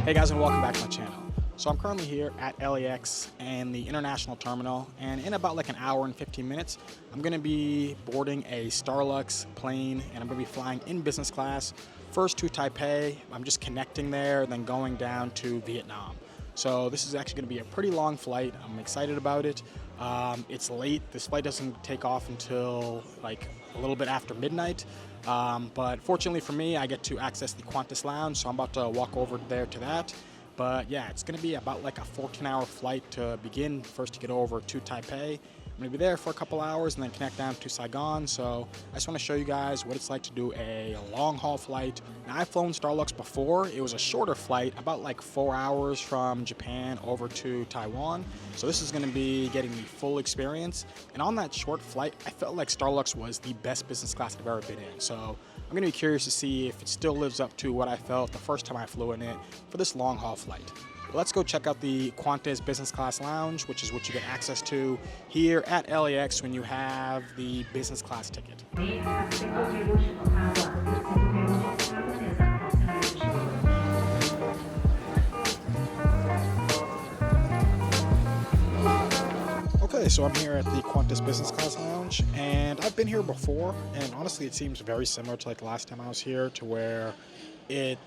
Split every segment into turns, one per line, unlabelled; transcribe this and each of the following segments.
Hey guys, and welcome back to my channel. So I'm currently here at LAX and the international terminal, and in about like an hour and 15 minutes, I'm going to be boarding a Starlux plane, and I'm going to be flying in business class, first to Taipei. I'm just connecting there, then going down to Vietnam. So this is actually going to be a pretty long flight. I'm excited about it. It's late. This flight doesn't take off until like a little bit after midnight. But fortunately for me, I get to access the Qantas Lounge, so I'm about to walk over there to that. But yeah, it's going to be about like a 14-hour flight to begin. First to get over to Taipei. I'm going to be there for a couple hours and then connect down to Saigon. So I just want to show you guys what it's like to do a long haul flight. Now, I've flown Starlux before. It was a shorter flight, about like 4 hours from Japan over to Taiwan. So this is going to be getting the full experience. And on that short flight, I felt like Starlux was the best business class I've ever been in. So I'm going to be curious to see if it still lives up to what I felt the first time I flew in it for this long haul flight. Let's go check out the Qantas Business Class Lounge, which is what you get access to here at LAX when you have the business class ticket. Okay, so I'm here at the Qantas Business Class Lounge, and I've been here before, and honestly it seems very similar to like the last time I was here, to where it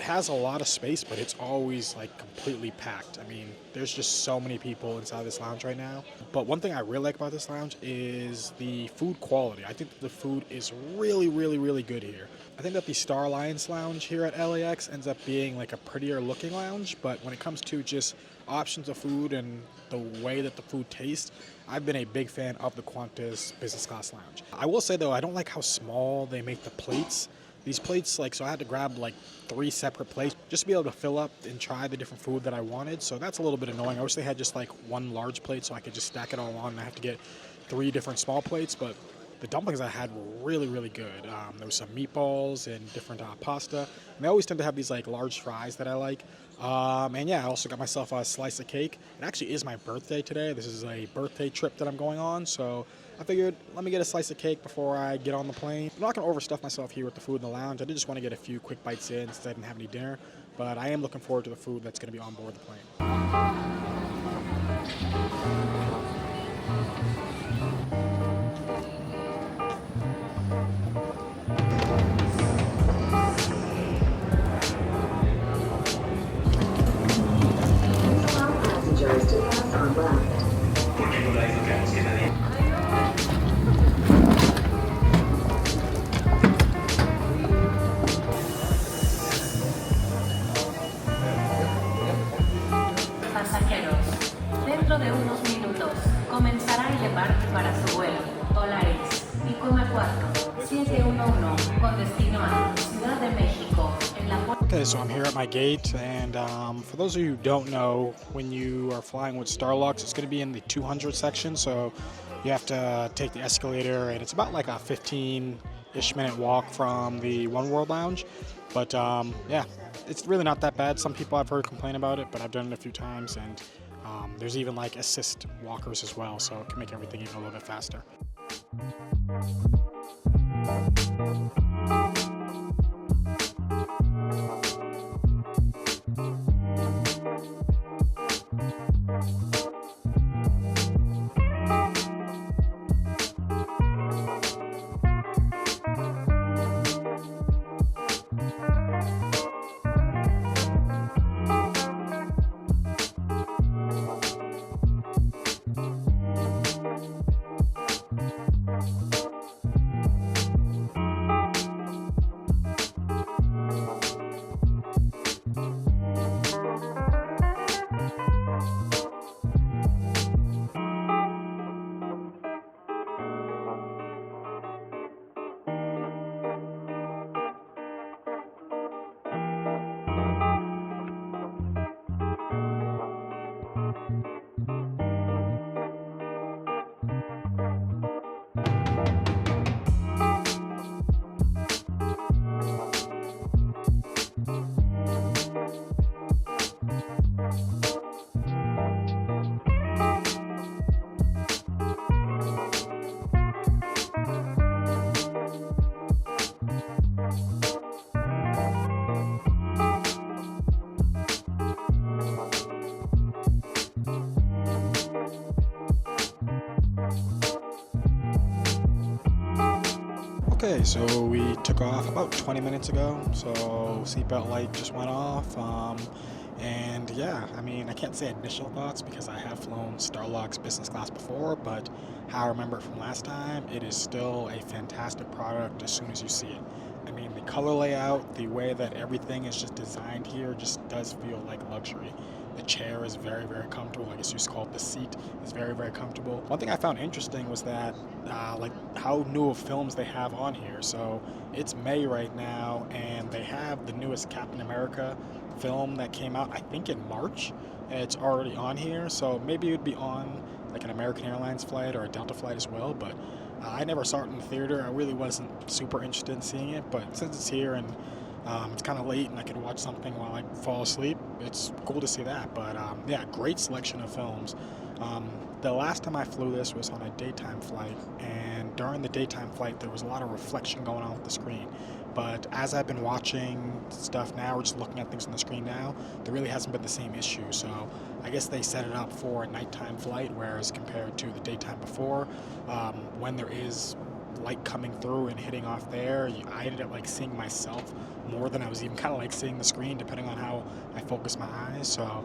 has a lot of space, but it's always like completely packed. I mean, there's just so many people inside this lounge right now. But one thing I really like about this lounge is the food quality. I think that the food is really good here. I think that the Star Alliance lounge here at LAX ends up being like a prettier looking lounge, but when it comes to just options of food and the way that the food tastes, I've been a big fan of the Qantas Business Class Lounge. I will say though, I don't like how small they make the plates. These plates, like, so I had to grab like 3 separate plates just to be able to fill up and try the different food that I wanted. So that's a little bit annoying. I wish they had just like 1 large plate so I could just stack it all on, and I have to get 3 different small plates. But the dumplings I had were really good. There was some meatballs and different pasta. And they always tend to have these like large fries that I like. And yeah, I also got myself a slice of cake. It actually is my birthday today. This is a birthday trip that I'm going on, so I figured let me get a slice of cake before I get on the plane. I'm not going to overstuff myself here with the food in the lounge. I did just want to get a few quick bites in since I didn't have any dinner, but I am looking forward to the food that's going to be on board the plane.
Pasajeros, dentro de unos minutos comenzará el embarque para su vuelo Polaris I-4 711 con destino a Ciudad de México en la puerta.
Okay, so I'm here at my gate, and for those of you who don't know, when you are flying with Starlux, it's going to be in the 200 section, so you have to take the escalator, and it's about like a 15-ish minute walk from the One World Lounge. But yeah, it's really not that bad. Some people I've heard complain about it, but I've done it a few times, and there's even like assist walkers as well, so it can make everything even a little bit faster. Okay, so we took off about 20 minutes ago. So seatbelt light just went off. And yeah, I mean, I can't say initial thoughts because I have flown Starlux business class before, but how I remember it from last time, it is still a fantastic product as soon as you see it. I mean, the color layout, the way that everything is just designed here just does feel like luxury. The chair is very, very comfortable. I guess you just call it the seat is very, very comfortable. One thing I found interesting was that, like, how new of films they have on here. So it's May right now, and they have the newest Captain America film that came out, I think, in March. And it's already on here, so maybe it would be on like an American Airlines flight or a Delta flight as well. But I never saw it in the theater. I really wasn't super interested in seeing it, but since it's here and it's kind of late and I could watch something while I fall asleep, it's cool to see that. But yeah, great selection of films. The last time I flew this was on a daytime flight, and during the daytime flight there was a lot of reflection going on with the screen. But as I've been watching stuff now, or just looking at things on the screen now, there really hasn't been the same issue. So I guess they set it up for a nighttime flight, whereas compared to the daytime before, when there is light coming through and hitting off there, I ended up like seeing myself more than I was even kind of like seeing the screen, depending on how I focus my eyes. So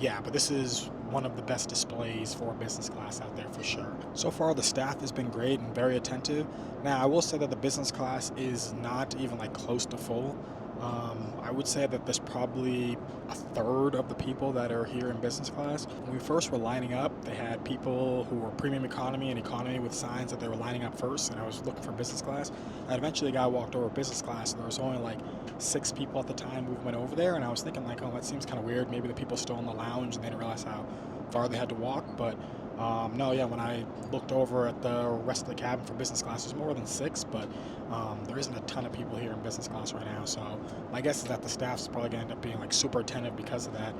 yeah, but this is one of the best displays for business class out there for sure. So far the staff has been great and very attentive. Now I will say that the business class is not even like close to full. I would say that there's probably a third of the people that are here in business class. When we first were lining up, they had people who were premium economy and economy with signs that they were lining up first, and I was looking for business class. And eventually a guy walked over business class, and there was only like 6 people at the time who went over there, and I was thinking like, oh, that seems kind of weird. Maybe the people still in the lounge and they didn't realize how far they had to walk. But no, yeah, when I looked over at the rest of the cabin for business class, there's more than 6, but there isn't a ton of people here in business class right now. So my guess is that the staff's probably going to end up being like super attentive because of that.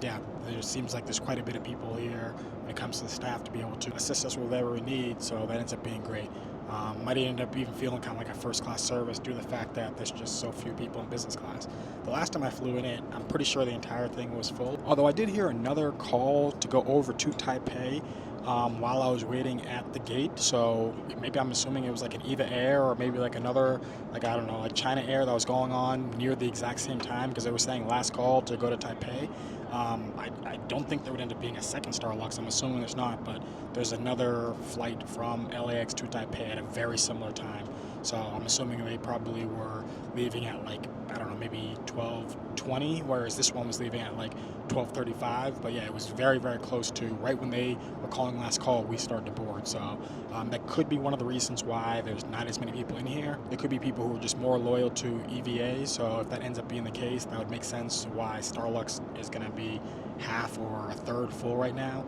Yeah, there seems like there's quite a bit of people here when it comes to the staff to be able to assist us with whatever we need, so that ends up being great. Might end up even feeling kind of like a first class service due to the fact that there's just so few people in business class. The last time I flew in it, I'm pretty sure the entire thing was full. Although I did hear another call to go over to Taipei while I was waiting at the gate. So maybe I'm assuming it was like an Eva Air or maybe like another, like I don't know, like China Air that was going on near the exact same time, because they were saying last call to go to Taipei. I don't think there would end up being a second Starlux. I'm assuming there's not, but there's another flight from LAX to Taipei at a very similar time. So I'm assuming they probably were leaving at like, I don't know, maybe 12:20, whereas this one was leaving at like 12:35. But yeah, it was very, very close to right when they were calling last call, we started to board. So that could be one of the reasons why there's not as many people in here. There could be people who are just more loyal to EVA. So if that ends up being the case, that would make sense why Starlux is going to be half or a third full right now,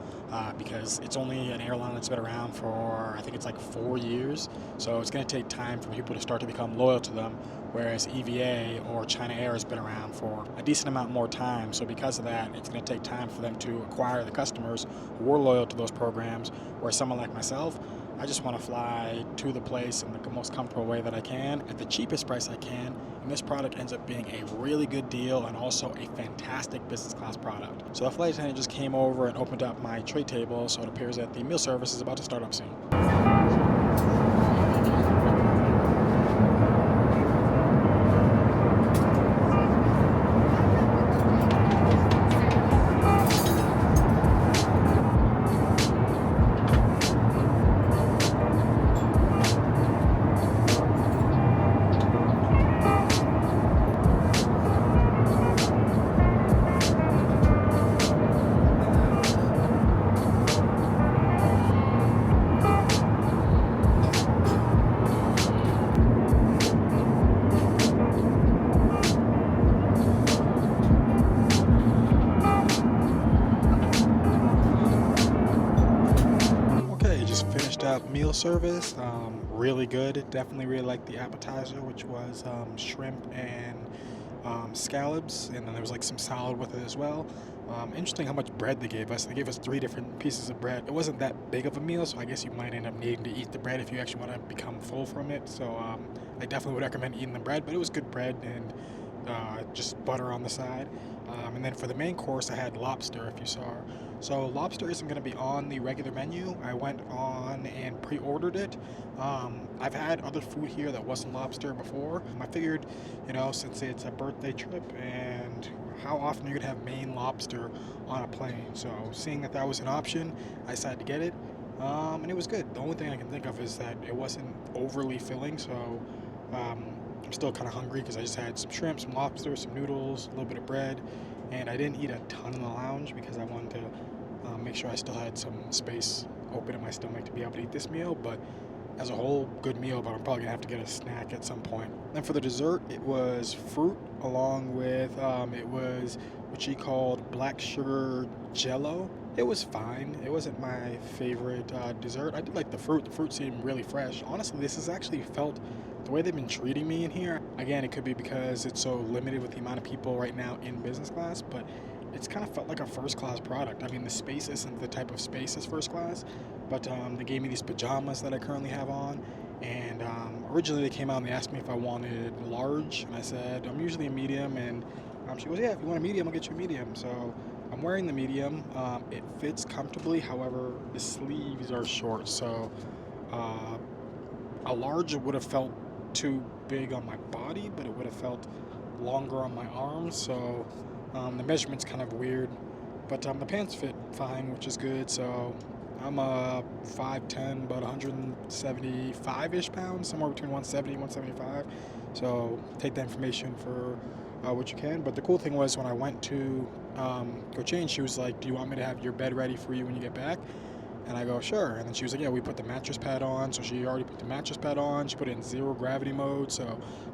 because it's only an airline that's been around for, I think it's like 4 years. So it's going to take time for people to start to become loyal to them, whereas EVA or China Air has been around for a decent amount more time. So because of that, it's going to take time for them to acquire the customers who are loyal to those programs, whereas someone like myself, I just want to fly to the place in the most comfortable way that I can at the cheapest price I can, and this product ends up being a really good deal and also a fantastic business class product. So the flight attendant just came over and opened up my tray table, so it appears that the meal service is about to start up soon. Meal service, really good. Definitely really liked the appetizer, which was shrimp and scallops, and then there was like some salad with it as well. Interesting how much bread they gave us. They gave us 3 different pieces of bread. It wasn't that big of a meal, so I guess you might end up needing to eat the bread if you actually want to become full from it. So I definitely would recommend eating the bread, but it was good bread and just butter on the side. And then for the main course, I had lobster, if you saw. So lobster isn't going to be on the regular menu. I went on and pre-ordered it. I've had other food here that wasn't lobster before. I figured, since it's a birthday trip and how often you're going to have Maine lobster on a plane. So seeing that was an option, I decided to get it. And it was good. The only thing I can think of is that it wasn't overly filling, so I'm still kind of hungry because I just had some shrimp, some lobster, some noodles, a little bit of bread, and I didn't eat a ton in the lounge because I wanted to make sure I still had some space open in my stomach to be able to eat this meal. But as a whole, good meal, but I'm probably gonna have to get a snack at some point. And for the dessert, it was fruit along with it was what she called black sugar jello. It was fine. It wasn't my favorite dessert. I did like the fruit. The fruit seemed really fresh. Honestly, this has actually felt the way they've been treating me in here. Again, it could be because it's so limited with the amount of people right now in business class, but it's kind of felt like a first class product. I mean, the space isn't the type of space as first class, but they gave me these pajamas that I currently have on. And originally they came out and they asked me if I wanted large, and I said I'm usually a medium, and she goes, yeah, if you want a medium, I'll get you a medium. So I'm wearing the medium. It fits comfortably, however, the sleeves are short, so a large would have felt too big on my body, but it would have felt longer on my arms, so the measurement's kind of weird. But the pants fit fine, which is good, so I'm 5'10", about 175-ish pounds, somewhere between 170 and 175. So take that information for what you can. But the cool thing was when I went to go change, she was like, do you want me to have your bed ready for you when you get back? And I go, sure. And then she was like, yeah, we put the mattress pad on. So she already put the mattress pad on. She put it in 0 gravity mode. So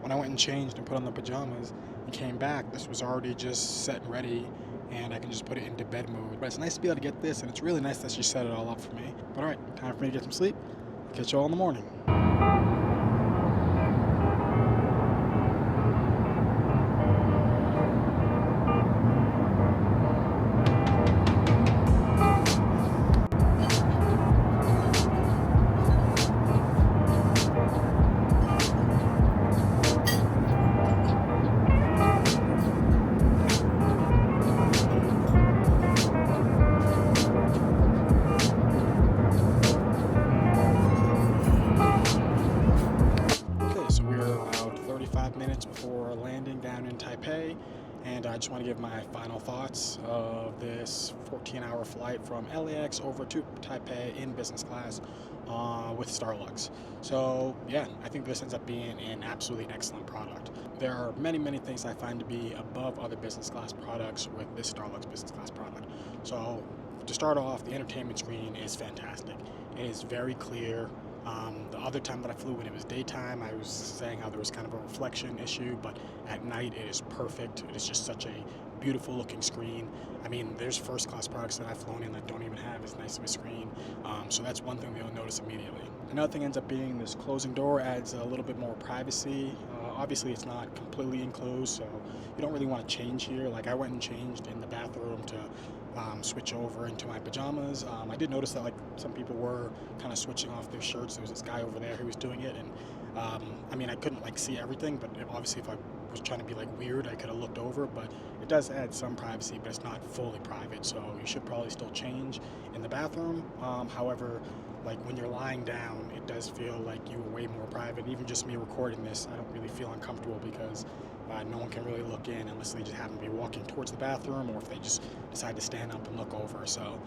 when I went and changed and put on the pajamas and came back, this was already just set and ready, and I can just put it into bed mode. But it's nice to be able to get this, and it's really nice that she set it all up for me. But all right, time for me to get some sleep. Catch you all in the morning. Before landing down in Taipei, and I just want to give my final thoughts of this 14-hour flight from LAX over to Taipei in business class with Starlux. So yeah, I think this ends up being an absolutely excellent product. There are many things I find to be above other business class products with this Starlux business class product. So to start off, the entertainment screen is fantastic. It is very clear. The other time that I flew, when it was daytime, I was saying how there was kind of a reflection issue, but at night it is perfect. It is just such a beautiful looking screen. I mean, there's first class products that I've flown in that don't even have as nice of a screen. So that's one thing they'll notice immediately. Another thing ends up being this closing door adds a little bit more privacy. Obviously it's not completely enclosed, so you don't really want to change here. Like, I went and changed in the bathroom to switch over into my pajamas. I did notice that like some people were kind of switching off their shirts. There was this guy over there who was doing it, and I mean, I couldn't like see everything, but obviously if I was trying to be like weird, I could have looked over. But it does add some privacy, but it's not fully private, so you should probably still change in the bathroom. However, like when you're lying down, it does feel like you were way more private. Even just me recording this, I don't really feel uncomfortable because no one can really look in unless they just happen to be walking towards the bathroom, or if they just decide to stand up and look over. So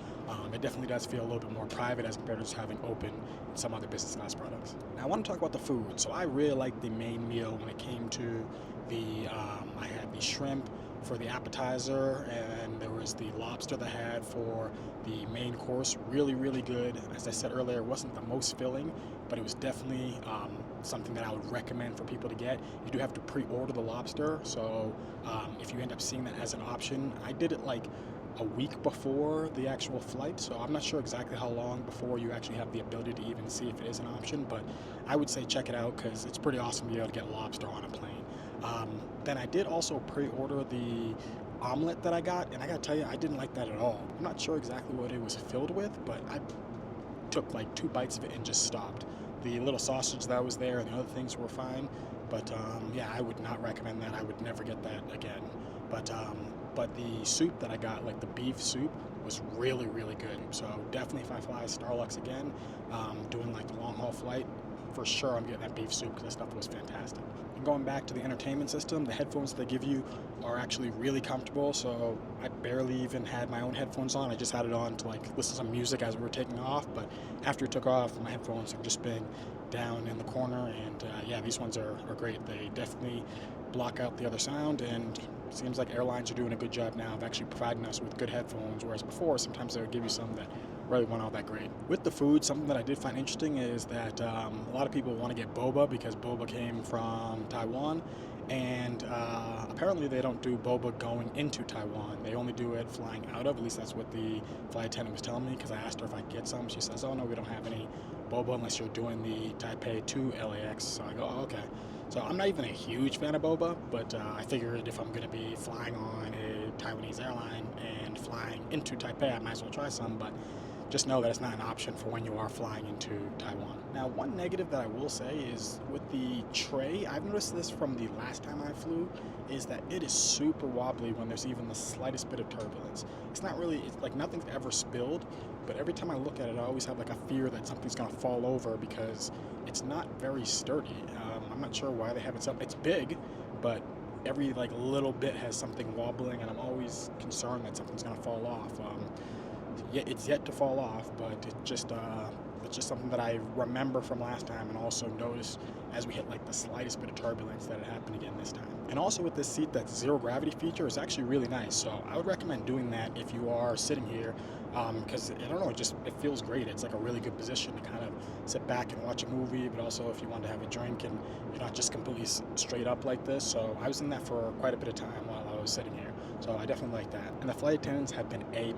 it definitely does feel a little bit more private as compared to just having open in some other business class products. Now I want to talk about the food. So I really liked the main meal when it came to the, I had the shrimp for the appetizer, and there was the lobster that I had for the main course. Really good. As I said earlier, it wasn't the most filling, but it was definitely something that I would recommend for people to get. You do have to pre-order the lobster, so if you end up seeing that as an option, I did it like a week before the actual flight, so I'm not sure exactly how long before you actually have the ability to even see if it is an option, but I would say check it out because it's pretty awesome to be able to get lobster on a plane. Then I did also pre-order the omelet that I got, and I gotta tell you, I didn't like that at all. I'm not sure exactly what it was filled with, but I took like 2 bites of it and just stopped. The little sausage that was there and the other things were fine, but yeah, I would not recommend that. I would never get that again. But but the soup that I got, like the beef soup, was really, really good. So definitely if I fly Starlux again, doing like the long haul flight, for sure I'm getting that beef soup because that stuff was fantastic. And going back to the entertainment system, the headphones they give you are actually really comfortable. So I barely even had my own headphones on. I just had it on to like listen to some music as we were taking off. But after we took off, my headphones have just been down in the corner, and yeah, these ones are great. They definitely block out the other sound, and it seems like airlines are doing a good job now of actually providing us with good headphones, whereas before sometimes they would give you some that really weren't all that great. With the food, something that I did find interesting is that a lot of people want to get boba because boba came from Taiwan, and apparently they don't do boba going into Taiwan. They only do it flying out of, at least that's what the flight attendant was telling me, because I asked her if I could get some. She says, oh no, we don't have any boba unless you're doing the Taipei to LAX. So I go, oh, okay. So I'm not even a huge fan of boba, but I figured if I'm going to be flying on a Taiwanese airline and flying into Taipei, I might as well try some. But just know that it's not an option for when you are flying into Taiwan. Now, one negative that I will say is with the tray, I've noticed this from the last time I flew, is that it is super wobbly when there's even the slightest bit of turbulence. It's not really, it's like nothing's ever spilled, but every time I look at it, I always have like a fear that something's gonna fall over because it's not very sturdy. I'm not sure why they have it set up. It's big, but every like little bit has something wobbling, and I'm always concerned that something's gonna fall off. Yeah, it's yet to fall off, but it's just something that I remember from last time, and also noticed as we hit like the slightest bit of turbulence that it happened again this time. And also with this seat, that zero gravity feature is actually really nice. So I would recommend doing that if you are sitting here, because I don't know, it feels great. It's like a really good position to kind of sit back and watch a movie, but also if you want to have a drink and you're not just completely straight up like this. So I was in that for quite a bit of time while I was sitting here. So I definitely like that. And the flight attendants have been A+.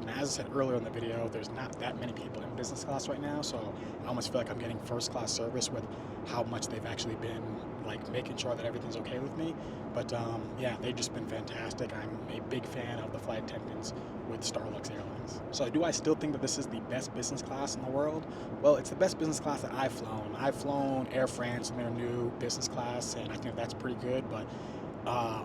And as I said earlier in the video, there's not that many people in business class right now, so I almost feel like I'm getting first class service with how much they've actually been like making sure that everything's okay with me. But yeah, they've just been fantastic. I'm a big fan of the flight attendants with Starlux Airlines. So do I still think that this is the best business class in the world? Well, it's the best business class that I've flown. I've flown Air France in their new business class, and I think that's pretty good, but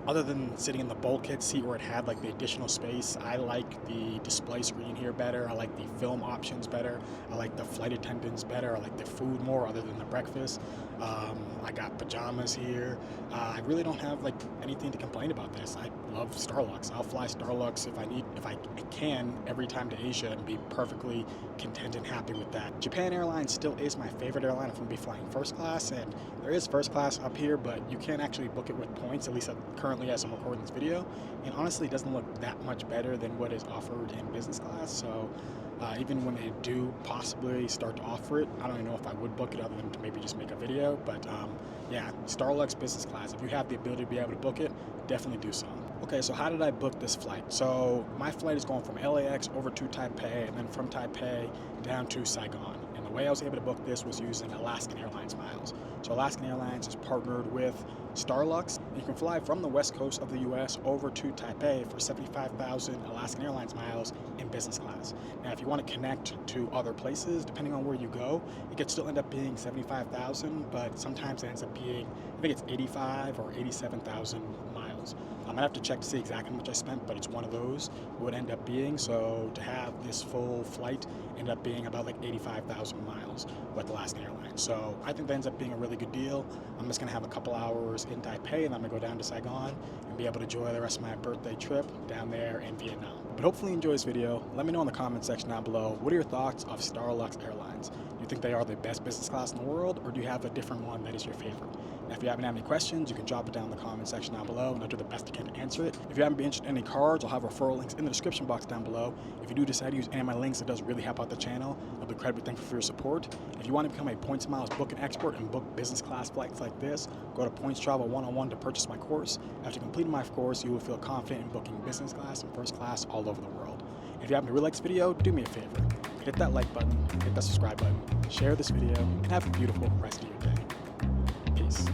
other than sitting in the bulkhead seat where it had like the additional space, I like the display screen here better. I like the film options better. I like the flight attendants better. I like the food more other than the breakfast. I got pajamas here. I really don't have like anything to complain about this. I love Starlux. I'll fly Starlux if I can every time to Asia and be perfectly content and happy with that. Japan Airlines still is my favorite airline if I'm going to be flying first class, and there is first class up here, but you can't actually book it with points, at least currently as I'm recording this video, and honestly it doesn't look that much better than what is offered in business class. So even when they do possibly start to offer it, I don't even know if I would book it other than to maybe just make a video. But yeah, Starlux business class, if you have the ability to be able to book it, definitely do so. Okay, so how did I book this flight? So my flight is going from LAX over to Taipei, and then from Taipei down to Saigon. And the way I was able to book this was using Alaskan Airlines miles. So Alaskan Airlines is partnered with Starlux. You can fly from the west coast of the US over to Taipei for 75,000 Alaskan Airlines miles in business class. Now, if you want to connect to other places, depending on where you go, it could still end up being 75,000, but sometimes it ends up being, I think it's 85 or 87,000 miles. I'm gonna have to check to see exactly how much I spent, but it's one of those would end up being. So to have this full flight end up being about like 85,000 miles with Alaskan Airlines. So I think that ends up being a really good deal. I'm just gonna have a couple hours in Taipei, and I'm gonna go down to Saigon and be able to enjoy the rest of my birthday trip down there in Vietnam. But hopefully you enjoy this video. Let me know in the comment section down below, what are your thoughts of Starlux Airlines? Do you think they are the best business class in the world, or do you have a different one that is your favorite? Now, if you haven't had any questions, you can drop it down in the comment section down below, and I'll do the best I can to answer it. If you haven't been interested in any cards, I'll have referral links in the description box down below. If you do decide to use any of my links, it does really help out the channel. I'll be incredibly thankful for your support. If you want to become a Points Miles booking expert and book business class flights like this, go to Points Travel 101 to purchase my course. After completing my course, you will feel confident in booking business class and first class all over the world. If you happen to really like this video, do me a favor. Hit that like button, hit that subscribe button, share this video, and have a beautiful rest of your day. Peace.